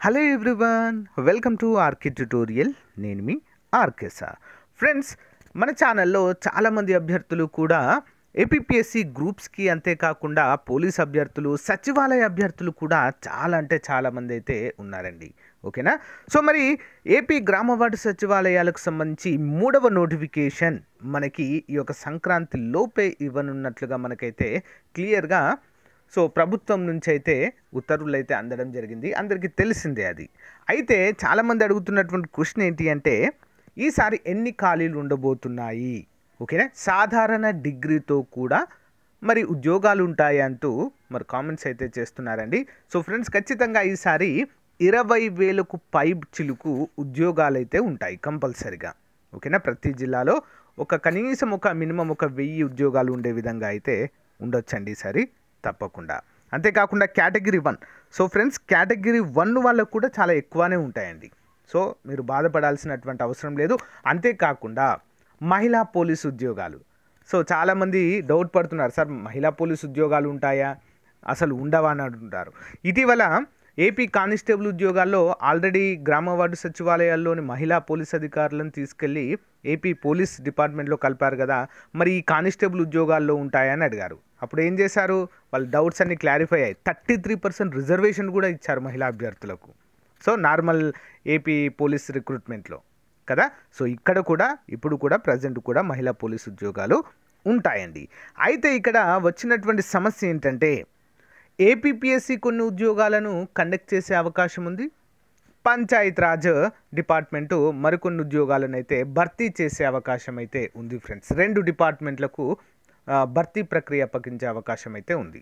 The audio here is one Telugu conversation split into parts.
Hello everyone, welcome to RK tutorial. నేను మీ ఆర్కే సార్. ఫ్రెండ్స్, మన ఛానల్లో చాలామంది అభ్యర్థులు కూడా ఏపీపీఎస్సీ గ్రూప్స్కి, అంతేకాకుండా పోలీస్ అభ్యర్థులు, సచివాలయ అభ్యర్థులు కూడా చాలామంది అయితే ఉన్నారండి. ఓకేనా? సో మరి ఏపీ గ్రామ వార్డు సచివాలయాలకు సంబంధించి 3వ నోటిఫికేషన్ మనకి ఈ యొక్క సంక్రాంతి లోపే ఇవ్వనున్నట్లుగా మనకైతే క్లియర్గా ప్రభుత్వం నుంచి అయితే ఉత్తర్వులు అయితే అందడం జరిగింది. అందరికీ తెలిసిందే అది. అయితే చాలామంది అడుగుతున్నటువంటి క్వశ్చన్ ఏంటి అంటే, ఈసారి ఎన్ని ఖాళీలు ఉండబోతున్నాయి? ఓకేనా? సాధారణ డిగ్రీతో కూడా మరి ఉద్యోగాలు ఉంటాయి అంటూ మరి కామెంట్స్ అయితే చేస్తున్నారండి. సో ఫ్రెండ్స్, ఖచ్చితంగా ఈసారి 20,000కు పై చిలుకు ఉద్యోగాలు అయితే ఉంటాయి కంపల్సరిగా. ఓకేనా? ప్రతి జిల్లాలో కనీసం మినిమం 1000 ఉద్యోగాలు ఉండే విధంగా అయితే ఉండొచ్చండి ఈసారి తప్పకుండా. అంతేకాకుండా కేటగిరీ 1. సో ఫ్రెండ్స్, కేటగిరీ 1 వాళ్ళకు కూడా చాలా ఎక్కువనే ఉంటాయండి. సో మీరు బాధపడాల్సినటువంటి అవసరం లేదు. అంతేకాకుండా మహిళా పోలీసు ఉద్యోగాలు. సో చాలామంది డౌట్ పడుతున్నారు, సార్ మహిళా పోలీసు ఉద్యోగాలు ఉంటాయా, అసలు ఉండవా అని అంటుంటారు. ఇటీవల ఏపీ కానిస్టేబుల్ ఉద్యోగాల్లో ఆల్రెడీ గ్రామ వార్డు సచివాలయాల్లోని మహిళా పోలీస్ అధికారులను తీసుకెళ్ళి ఏపీ పోలీస్ డిపార్ట్మెంట్లో కలిపారు కదా, మరి ఈ కానిస్టేబుల్ ఉద్యోగాల్లో ఉంటాయని అడిగారు. అప్పుడు ఏం చేశారు, వాళ్ళ డౌట్స్ అన్ని క్లారిఫై అయ్యాయి. 33% రిజర్వేషన్ కూడా ఇచ్చారు మహిళా అభ్యర్థులకు. సో నార్మల్ ఏపీ పోలీస్ రిక్రూట్మెంట్లో కదా. సో ఇక్కడ కూడా ఇప్పుడు కూడా ప్రజెంట్ కూడా మహిళా పోలీస్ ఉద్యోగాలు ఉంటాయండి. అయితే ఇక్కడ వచ్చినటువంటి సమస్య ఏంటంటే, ఏపీపీఎస్సీ కొన్ని ఉద్యోగాలను కండక్ట్ చేసే అవకాశం ఉంది. పంచాయతీరాజ్ డిపార్ట్మెంటు మరికొన్ని ఉద్యోగాలను అయితే భర్తీ చేసే అవకాశం అయితే ఉంది ఫ్రెండ్స్. 2 డిపార్ట్మెంట్లకు భర్తీ ప్రక్రియ అప్పగించే అవకాశం అయితే ఉంది.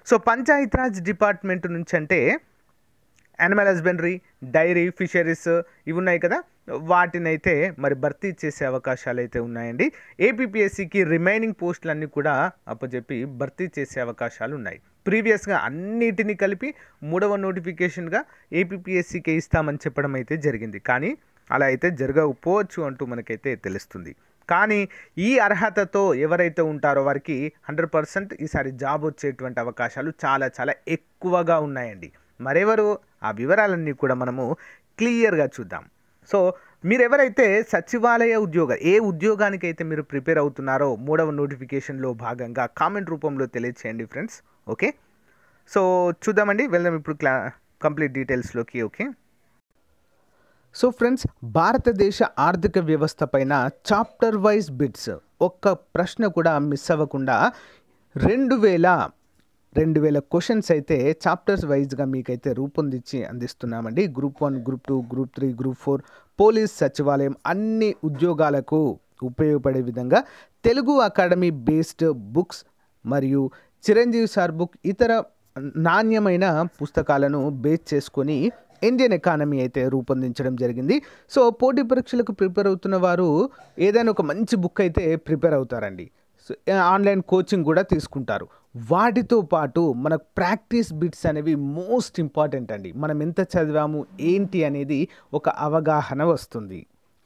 సో పంచాయతీరాజ్ డిపార్ట్మెంట్ నుంచి అంటే యానిమల్ హస్బెండరీ, డైరీ, ఫిషరీస్ ఇవి ఉన్నాయి కదా, వాటినైతే మరి భర్తీ చేసే అవకాశాలు అయితే ఉన్నాయండి. ఏపీపీఎస్సీకి రిమైనింగ్ పోస్టులన్నీ కూడా అప్పచెప్పి భర్తీ చేసే అవకాశాలు ఉన్నాయి. ప్రీవియస్గా అన్నిటినీ కలిపి 3వ నోటిఫికేషన్గా ఏపీపీఎస్సీకే ఇస్తామని చెప్పడం అయితే జరిగింది. కానీ అలా అయితే జరగకపోవచ్చు అంటూ మనకైతే తెలుస్తుంది. కానీ ఈ అర్హతతో ఎవరైతే ఉంటారో వారికి 100% ఈసారి జాబ్ వచ్చేటువంటి అవకాశాలు చాలా ఎక్కువగా ఉన్నాయండి. మరెవరు, ఆ వివరాలన్నీ కూడా మనము క్లియర్గా చూద్దాం. సో మీరు ఎవరైతే సచివాలయ ఏ ఉద్యోగానికైతే మీరు ప్రిపేర్ అవుతున్నారో 3వ నోటిఫికేషన్లో భాగంగా కామెంట్ రూపంలో తెలియచేయండి ఫ్రెండ్స్. ఓకే, సో చూద్దామండి, వెళ్దాం ఇప్పుడు కంప్లీట్ డీటెయిల్స్లోకి. ఓకే, సో ఫ్రెండ్స్, భారతదేశ ఆర్థిక వ్యవస్థ పైన చాప్టర్ వైజ్ బిట్స్ ఒక్క ప్రశ్న కూడా మిస్ అవ్వకుండా 2000 క్వశ్చన్స్ అయితే చాప్టర్స్ వైజ్గా మీకైతే రూపొందించి అందిస్తున్నామండి. గ్రూప్ 1, గ్రూప్ 2, గ్రూప్ 3, గ్రూప్ 4, పోలీస్, సచివాలయం అన్ని ఉద్యోగాలకు ఉపయోగపడే విధంగా తెలుగు అకాడమీ బేస్డ్ బుక్స్ మరియు చిరంజీవి సార్ బుక్ ఇతర నాణ్యమైన పుస్తకాలను బేస్ చేసుకొని ఇండియన్ ఎకానమీ అయితే రూపొందించడం జరిగింది. సో పోటీ పరీక్షలకు ప్రిపేర్ అవుతున్న వారు ఏదైనా ఒక మంచి బుక్ అయితే ప్రిపేర్ అవుతారండి. సో ఆన్లైన్ కోచింగ్ కూడా తీసుకుంటారు. వాటితో పాటు మనకు ప్రాక్టీస్ బిట్స్ అనేవి మోస్ట్ ఇంపార్టెంట్ అండి. మనం ఎంత చదివాము ఏంటి అనేది ఒక అవగాహన వస్తుంది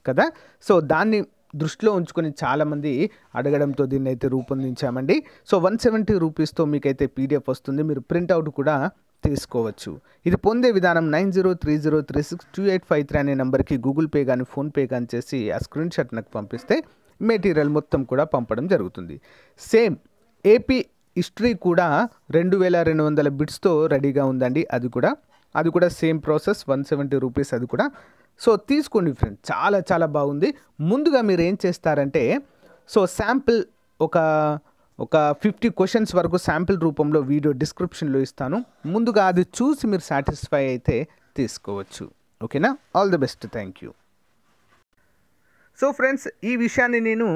కదా. సో దాన్ని దృష్టిలో ఉంచుకొని చాలామంది అడగడంతో దీన్ని అయితే రూపొందించామండి. సో 170 రూపీస్తో మీకైతే పీడిఎఫ్ వస్తుంది. మీరు ప్రింట్అవుట్ కూడా తీసుకోవచ్చు. ఇది పొందే విధానం 9030362853 అనే నెంబర్కి గూగుల్ పే కానీ ఫోన్పే కానీ చేసి ఆ స్క్రీన్ షాట్ నాకు పంపిస్తే మెటీరియల్ మొత్తం కూడా పంపడం జరుగుతుంది. సేమ్ ఏపీ హిస్టరీ కూడా 2200 బిట్స్తో రెడీగా ఉందండి. అది కూడా సేమ్ ప్రాసెస్, 170 రూపీస్ అది కూడా. సో తీసుకోండి ఫ్రెండ్, చాలా బాగుంది. ముందుగా మీరు ఏం చేస్తారంటే, సో శాంపిల్ ఒక 50 క్వశ్చన్స్ వరకు శాంపిల్ రూపంలో వీడియో డిస్క్రిప్షన్లో ఇస్తాను. ముందుగా అది చూసి మీరు సాటిస్ఫై అయితే తీసుకోవచ్చు. ఓకేనా? All the best, thank you. So friends, ఈ విషయాన్ని నేను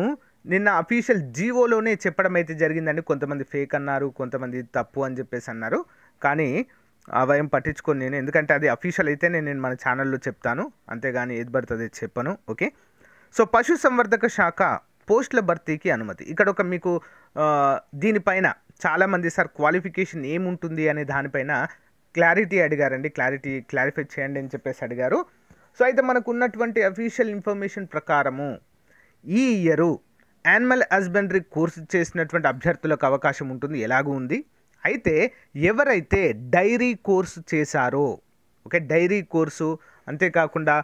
నిన్న అఫీషియల్ జీవోలోనే చెప్పడం అయితే జరిగిందండి. కొంతమంది ఫేక్ అన్నారు, కొంతమంది తప్పు అని చెప్పేసి అన్నారు. కానీ అవేం పట్టించుకొని నేను, ఎందుకంటే అది అఫీషియల్ అయితే నేను మన ఛానల్లో చెప్తాను, అంతేగాని ఏది పడుతుంది చెప్పను. ఓకే, సో పశు సంవర్ధక శాఖ పోస్టుల భర్తీకి అనుమతి. ఇక్కడ మీకు దీనిపైన చాలామంది సార్ క్వాలిఫికేషన్ ఏముంటుంది అనే దానిపైన క్లారిటీ అడిగారండి. క్లారిఫై చేయండి అని చెప్పేసి అడిగారు. సో అయితే మనకు ఉన్నటువంటి అఫీషియల్ ఇన్ఫర్మేషన్ ప్రకారము ఈ ఇయరు యానిమల్ హస్బెండరీ కోర్సు చేసినటువంటి అభ్యర్థులకు అవకాశం ఉంటుంది, ఎలాగూ ఉంది. అయితే ఎవరైతే డైరీ కోర్సు చేశారో ఓకే, డైరీ కోర్సు అంతేకాకుండా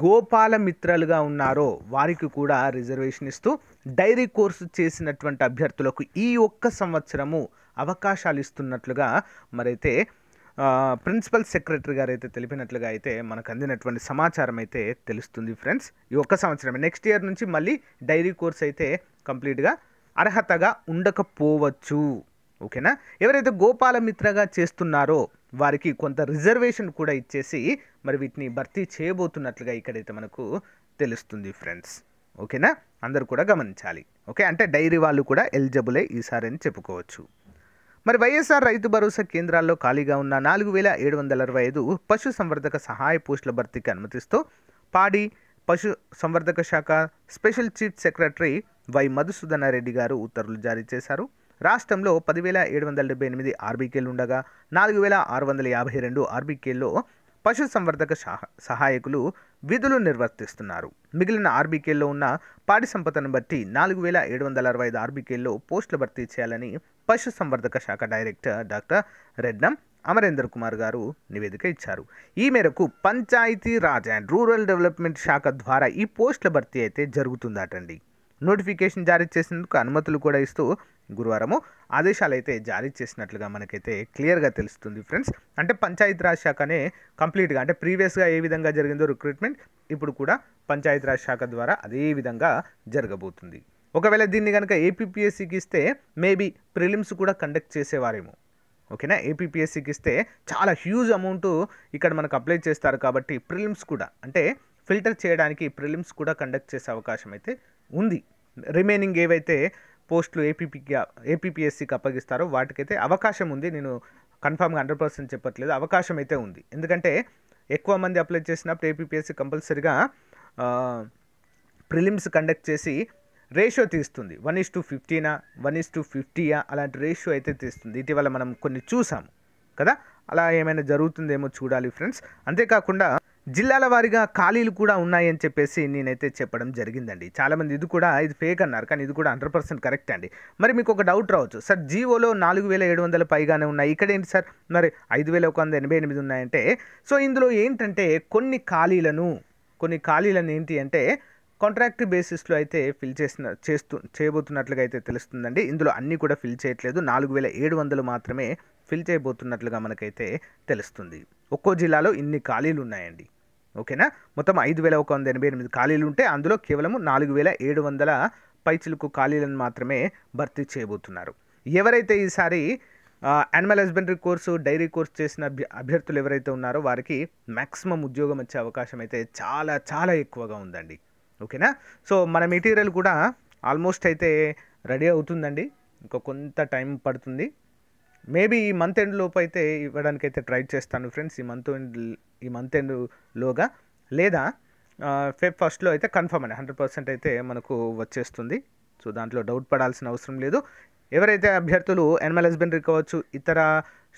గోపాల మిత్రలుగా ఉన్నారో వారికి కూడా రిజర్వేషన్ ఇస్తూ డైరీ కోర్సు చేసినటువంటి అభ్యర్థులకు ఈ ఒక్క సంవత్సరము అవకాశాలు ఇస్తున్నట్లుగా మరైతే ప్రిన్సిపల్ సెక్రటరీ గారు అయితే తెలిపినట్లుగా అయితే మనకు అందినటువంటి సమాచారం అయితే తెలుస్తుంది ఫ్రెండ్స్. ఈ ఒక్క సంవత్సరమే, నెక్స్ట్ ఇయర్ నుంచి మళ్ళీ డైరీ కోర్స్ అయితే కంప్లీట్గా అర్హతగా ఉండకపోవచ్చు. ఓకేనా, ఎవరైతే గోపాల మిత్రగా చేస్తున్నారో వారికి కొంత రిజర్వేషన్ కూడా ఇచ్చేసి మరి వీటిని భర్తీ చేయబోతున్నట్లుగా ఇక్కడైతే మనకు తెలుస్తుంది ఫ్రెండ్స్. ఓకేనా, అందరూ కూడా గమనించాలి. ఓకే, అంటే డైరీ వాళ్ళు కూడా ఎలిజిబులే ఈసారి అని చెప్పుకోవచ్చు. మరి వైఎస్ఆర్ రైతు భరోసా కేంద్రాల్లో ఖాళీగా ఉన్న 4765 పశు సంవర్ధక సహాయ పోస్టుల భర్తీకి అనుమతిస్తూ పాడి పశు సంవర్ధక శాఖ special chief secretary why Madhusudana Reddy గారు ఉత్తర్వులు జారీ చేశారు. రాష్ట్రంలో 10,778 ఆర్బీకేలు ఉండగా 4,652 ఆర్బీకేల్లో పశు సంవర్ధక సహాయకులు విధులు నిర్వర్తిస్తున్నారు. మిగిలిన ఆర్బీకేల్లో ఉన్న పాడి సంపదను బట్టి 4,765 ఆర్బీకేల్లో పోస్టులు భర్తీ చేయాలని పశు సంవర్ధక శాఖ డైరెక్టర్ డాక్టర్ రెడ్నం అమరేందర్ కుమార్ గారు నివేదిక ఇచ్చారు. ఈ మేరకు Panchayati Raj and rural development శాఖ ద్వారా ఈ పోస్టుల భర్తీ అయితే జరుగుతుందటండి. నోటిఫికేషన్ జారీ చేసేందుకు అనుమతులు కూడా ఇస్తూ గురువారము ఆదేశాలు అయితే జారీ చేసినట్లుగా మనకైతే క్లియర్గా తెలుస్తుంది ఫ్రెండ్స్. అంటే పంచాయతీరాజ్ శాఖనే కంప్లీట్గా, అంటే ప్రీవియస్గా ఏ విధంగా జరిగిందో రిక్రూట్మెంట్ ఇప్పుడు కూడా పంచాయతీరాజ్ శాఖ ద్వారా అదే విధంగా జరగబోతుంది. ఒకవేళ దీన్ని కనుక ఏపీపీఎస్సీకి ఇస్తే మేబీ ప్రిలిమ్స్ కూడా కండక్ట్ చేసేవారేమో. ఓకేనా, ఏపీపీఎస్సీకి ఇస్తే చాలా హ్యూజ్ అమౌంట్ ఇక్కడ మనకు అప్లై చేస్తారు కాబట్టి ప్రిలిమ్స్ కూడా, అంటే ఫిల్టర్ చేయడానికి ప్రిలిమ్స్ కూడా కండక్ట్ చేసే అవకాశం అయితే ఉంది. రిమైనింగ్ ఏవైతే పోస్టులు ఏపీపీఎస్సీకి అప్పగిస్తారో వాటికైతే అవకాశం ఉంది. నేను కన్ఫామ్గా 100% చెప్పట్లేదు, అవకాశం అయితే ఉంది. ఎందుకంటే ఎక్కువ మంది అప్లై చేసినప్పుడు ఏపీపీఎస్సీ కంపల్సరీగా ప్రిలిమ్స్ కండక్ట్ చేసి రేషియో తీస్తుంది. 1:15 1:50 అలాంటి రేషియో అయితే తీస్తుంది. ఇటీవల మనం కొన్ని చూసాము కదా, అలా ఏమైనా జరుగుతుందేమో చూడాలి ఫ్రెండ్స్. అంతేకాకుండా జిల్లాల వారీగా ఖాళీలు కూడా ఉన్నాయని చెప్పేసి నేనైతే చెప్పడం జరిగిందండి. చాలామంది ఇది ఫేక్ అన్నారు, కానీ ఇది కూడా 100% కరెక్ట్ అండి. మరి మీకు ఒక డౌట్ రావచ్చు, సార్ జీవోలో 4,700 పైగానే ఉన్నాయి, ఇక్కడ ఏంటి సార్ మరి 5,188 ఉన్నాయంటే, సో ఇందులో ఏంటంటే కొన్ని ఖాళీలను ఏంటి అంటే కాంట్రాక్ట్ బేసిస్లో అయితే చేయబోతున్నట్లుగా అయితే తెలుస్తుందండి. ఇందులో అన్నీ కూడా ఫిల్ చేయట్లేదు, 4,700 మాత్రమే ఫిల్ చేయబోతున్నట్లుగా మనకైతే తెలుస్తుంది. ఒక్కో జిల్లాలో ఇన్ని ఖాళీలు ఉన్నాయండి. ఓకేనా, మొత్తం 5,188 ఖాళీలు ఉంటే అందులో కేవలం 4,700 పైచిలుకు ఖాళీలను మాత్రమే భర్తీ చేయబోతున్నారు. ఎవరైతే ఈసారి animal husbandry course, dairy course చేసిన అభ్యర్థులు ఎవరైతే ఉన్నారో వారికి మ్యాక్సిమం ఉద్యోగం వచ్చే అవకాశం అయితే చాలా చాలా ఎక్కువగా ఉందండి. ఓకేనా, సో మన మెటీరియల్ కూడా ఆల్మోస్ట్ అయితే రెడీ అవుతుందండి, ఇంకా కొంత టైం పడుతుంది. మేబీ ఈ మంత్ ఎండ్ లోపు అయితే ఇవ్వడానికి అయితే ట్రై చేస్తాను ఫ్రెండ్స్, ఈ మంత్ ఎండ్ లోగా, లేదా ఫెబ్ ఫస్ట్లో అయితే కన్ఫర్మ్ అండి, 100% అయితే మనకు వచ్చేస్తుంది. సో దాంట్లో డౌట్ పడాల్సిన అవసరం లేదు. ఎవరైతే అభ్యర్థులు యానిమల్ హస్బెండరీ కావచ్చు, ఇతర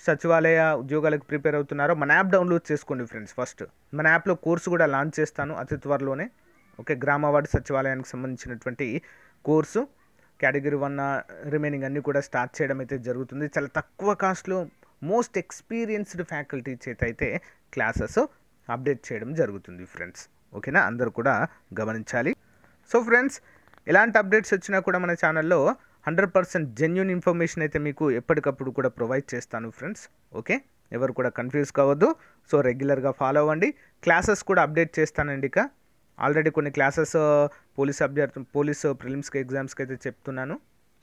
సచివాలయ ఉద్యోగాలకు ప్రిపేర్ అవుతున్నారో మన యాప్ డౌన్లోడ్ చేసుకోండి ఫ్రెండ్స్. ఫస్ట్ మన యాప్లో కోర్సు కూడా లాంచ్ చేస్తాను అతి త్వరలోనే. ఓకే, గ్రామ వార్డు సచివాలయానికి సంబంధించినటువంటి కోర్సు కేటగిరీ 1 రిమైనింగ్ అన్నీ కూడా స్టార్ట్ చేయడం అయితే జరుగుతుంది. చాలా తక్కువ కాస్ట్లో మోస్ట్ ఎక్స్పీరియన్స్డ్ ఫ్యాకల్టీ చేత అయితే క్లాసెస్ అప్డేట్ చేయడం జరుగుతుంది ఫ్రెండ్స్. ఓకేనా, అందరూ కూడా గమనించాలి. సో ఫ్రెండ్స్, ఎలాంటి అప్డేట్స్ వచ్చినా కూడా మన ఛానల్లో 100% జెన్యూన్ ఇన్ఫర్మేషన్ అయితే మీకు ఎప్పటికప్పుడు కూడా ప్రొవైడ్ చేస్తాను ఫ్రెండ్స్. ఓకే, ఎవరు కూడా కన్ఫ్యూజ్ కావద్దు. సో రెగ్యులర్గా ఫాలో అవ్వండి. క్లాసెస్ కూడా అప్డేట్ చేస్తానండి. ఇక ఆల్రెడీ కొన్ని క్లాసెస్ పోలీసు ప్రిలిమ్స్కి ఎగ్జామ్స్కి అయితే చెప్తున్నాను.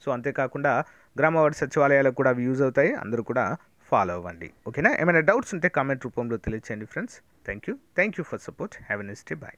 సో అంతేకాకుండా గ్రామ వార్డు సచివాలయాలకు కూడా అవి యూజ్ అవుతాయి, అందరూ కూడా ఫాలో అవ్వండి. ఓకేనా, ఏమైనా డౌట్స్ ఉంటే కామెంట్ రూపంలో తెలియచేయండి friends. Thank you for support. Have a nice day. Bye.